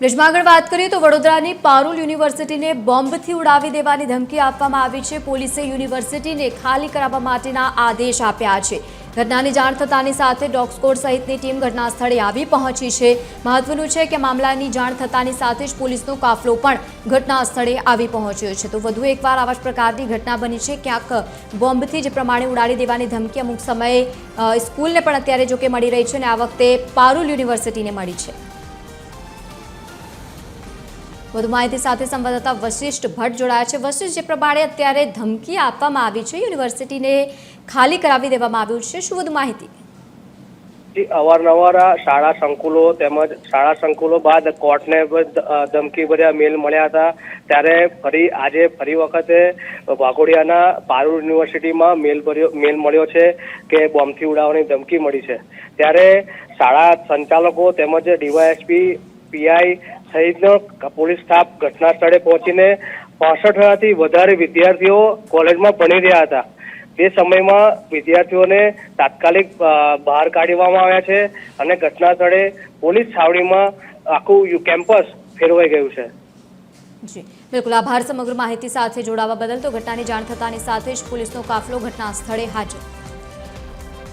બ્રિજમાં આગળ વાત કરીએ તો વડોદરાની પારુલ યુનિવર્સિટીને બોમ્બથી ઉડાવી દેવાની ધમકી આપવામાં આવી છે। પોલીસે યુનિવર્સિટીને ખાલી કરાવવા માટેના આદેશ આપ્યા છે। ઘટનાની જાણ થતાની સાથે ડોગ સ્ક્વોડ સહિતની ટીમ ઘટના સ્થળે આવી પહોંચી છે। મહત્વનું છે કે મામલાની જાણ થતાની સાથે જ પોલીસનો કાફલો પણ ઘટના સ્થળે આવી પહોંચ્યો છે। તો વધુ એકવાર આવા જ પ્રકારની ઘટના બની છે। ક્યાંક બોમ્બથી જે પ્રમાણે ઉડાડી દેવાની ધમકી અમુક સમયે સ્કૂલને પણ અત્યારે જો કે મળી રહી છે અને આ વખતે પારુલ યુનિવર્સિટીને મળી છે। વધુ માહિતી સાથે સંવાદદાતા વશિષ્ઠ ભટ્ટ જોડાયા છે। વશિષ્ઠ, જે પ્રમાણે અત્યારે ધમકી આપવામાં આવી છે, યુનિવર્સિટીને ખાલી કરાવી દેવામાં આવ્યું છે, શું વધુ માહિતી? અવારનવાર શાળા સંકુલો તેમજ શાળા સંકુલો બાદ કોર્ટને ધમકીભર્યા મેલ મળ્યા હતા। ત્યારે આજે ફરી વખતે વાઘોડિયાના પારુલ યુનિવર્સિટીમાં મેલ મળ્યો છે કે બોમ્બથી ઉડાવવાની ધમકી મળી છે। ત્યારે શાળા સંચાલકો તેમજ ડીવાયએસપી, પીઆઈ સહિતનો પોલીસ સ્ટાફ ઘટના સ્થળે પહોંચીને 65,000થી વધારે વિદ્યાર્થીઓ કોલેજમાં ભણી રહ્યા હતા। તે સમયમાં વિદ્યાર્થીઓને તાત્કાલિક બહાર કાઢવામાં આવ્યા છે અને ઘટના સ્થળે પોલીસ છાવણીમાં આખું કેમ્પસ ફેરવાઈ ગયું છે। જી બિલકુલ, આભાર સમગ્ર માહિતી સાથે જોડાવા બદલ। તો ઘટનાની જાણ થતાની સાથે જ પોલીસનો કાફલો ઘટના સ્થળે હાજર।